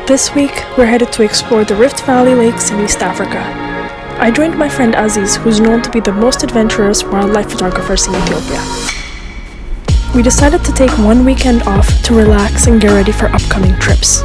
This week, we're headed to explore the Rift Valley lakes in East Africa. I joined my friend Aziz, who's known to be the most adventurous wildlife photographers in Ethiopia. We decided to take one weekend off to relax and get ready for upcoming trips.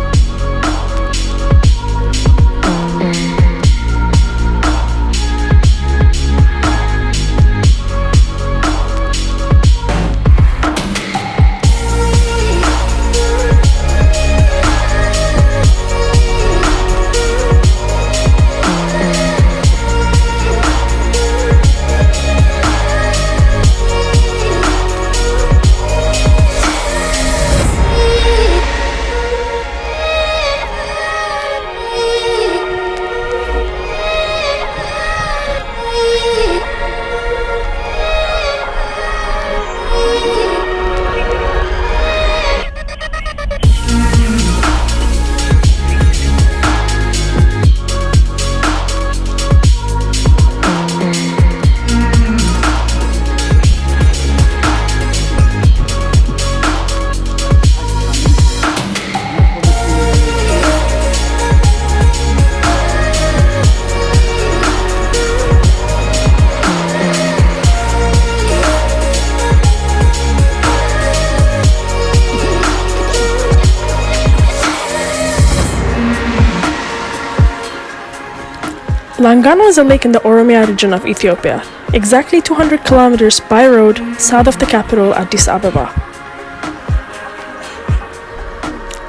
Langano is a lake in the Oromia region of Ethiopia, exactly 200 kilometers by road south of the capital Addis Ababa.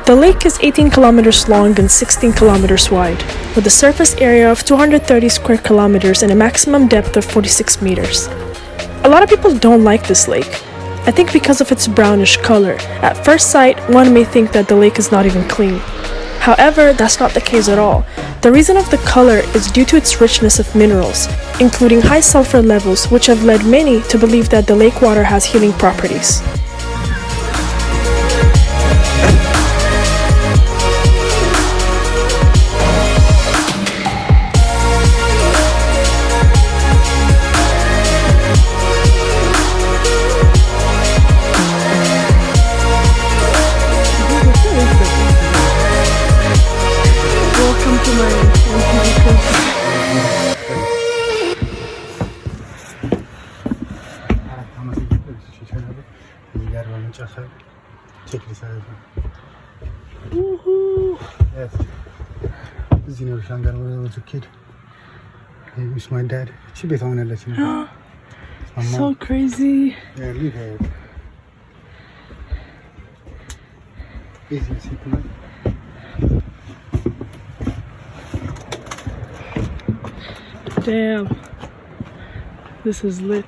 The lake is 18 kilometers long and 16 kilometers wide, with a surface area of 230 square kilometers and a maximum depth of 46 meters. A lot of people don't like this lake. I think because of its brownish color. At first sight, one may think that the lake is not even clean. However, that's not the case at all. The reason of the color is due to its richness of minerals, including high sulfur levels, which have led many to believe that the lake water has healing properties. Evet. Biz yine Langano when I was a kid. He was my dad. She be on a So crazy. Yeah, leave her. Easy people. Damn. This is lit.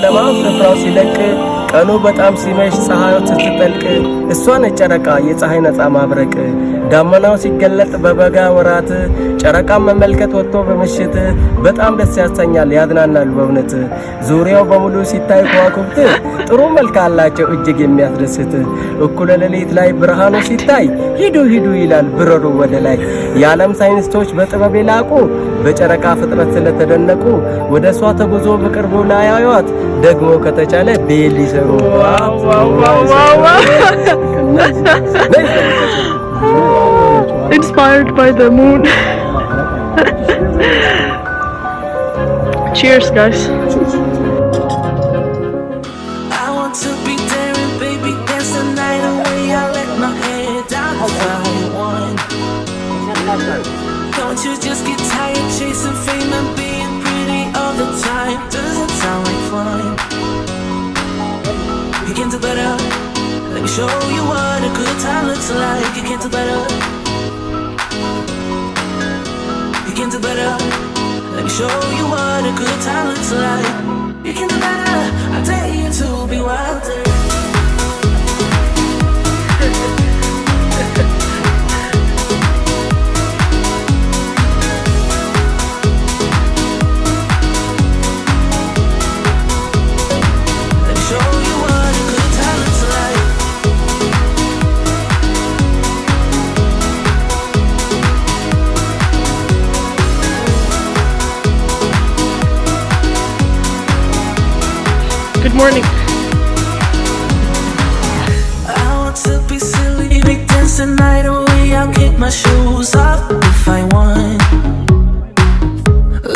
ጨለማ ስፍራው ሲለቅ ቀኑ በጣም ሲመሽ ፀሐዩ ስትጠልቅ እሷ ነች ጨረቃ የፀሐይ ነፃ ማብረቅ ዳመናው ሲገለጥ በበጋ ወራት ጨረቃን መመልከት ወጥቶ በምሽት በጣም ደስ ያሰኛል ያዝናናል በእውነት ዙሪያው በሙሉ ሲታይ ከዋክብት ጥሩ መልክ አላቸው እጅግ የሚያስደስት እኩለ ሌሊት ላይ ብርሃኑ ሲታይ ሂዱ ሂዱ ይላል ብረሩ ወደ ላይ የዓለም ሳይንስቶች በጥበብ የላቁ በጨረቃ ፍጥረት ስለተደነቁ ወደ እሷ ተጉዞ በቅርቡ ላይ ያዩት ደግሞ ከተቻለ ቤል ይሰሩ Inspired by the moon. Cheers, guys. I want to be there and baby dance the night away. I let my head down if I want. Don't you just get tired chasing fame and being pretty all the time? Doesn't sound like fun. You can do better. Let me show you what a good time looks like. You can do better. You can do better. Let me show you what a good time looks like. You can do better. I dare you to be wilder. Let me show you what a good time looks like. Good morning. I want to be silly, big dance the night away. I'll kick my shoes off if I want.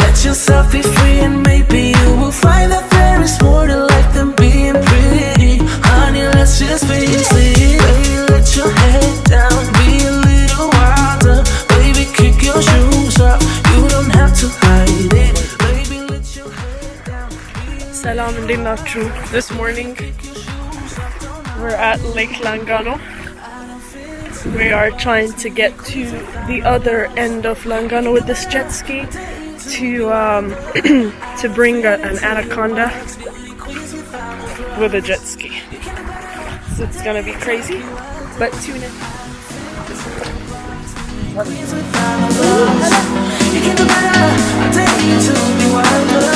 Let yourself be free and maybe you will find that there is more to life than being pretty. Honey, let's just face it. Baby, let your head down, be a little wilder. Baby, kick your shoes off, you don't have to hide it. Baby, let your head down. Salam and Nachu. This morning we're at Lake Langano. We are trying to get to the other end of Langano with this jet ski to bring an anaconda with a jet ski. So it's gonna be crazy, but tune in. You can do better. I dare you to be wilder.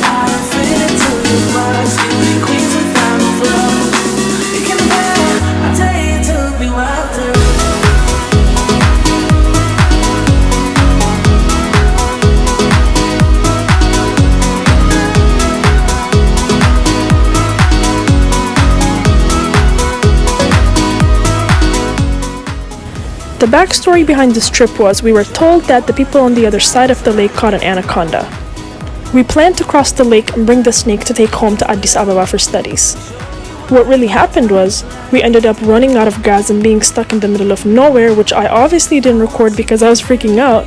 I don't fit into your box. Beauty queens without no flaws. You can do better. I dare you to be wilder. The backstory behind this trip was we were told that the people on the other side of the lake caught an anaconda. We planned to cross the lake and bring the snake to take home to Addis Ababa for studies. What really happened was we ended up running out of gas and being stuck in the middle of nowhere, which I obviously didn't record because I was freaking out,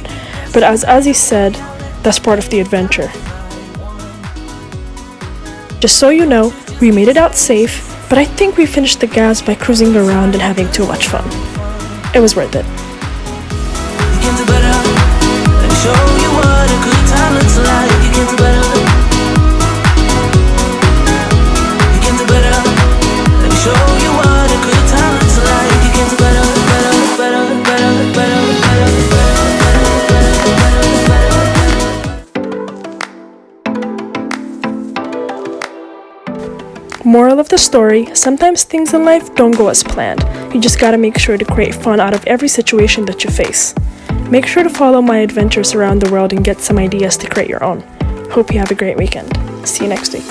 but as Aziz said, that's part of the adventure. Just so you know, we made it out safe, but I think we finished the gas by cruising around and having too much fun. It was worth it. You can do better. Let me show you what a good time looks like. You can do better. You can do better. Let me show you what a good time looks like. You can do better, better, better, better, better, better, Moral of the story, sometimes things in life don't go as planned. You just gotta make sure to create fun out of every situation that you face. Make sure to follow my adventures around the world and get some ideas to create your own. Hope you have a great weekend. See you next week.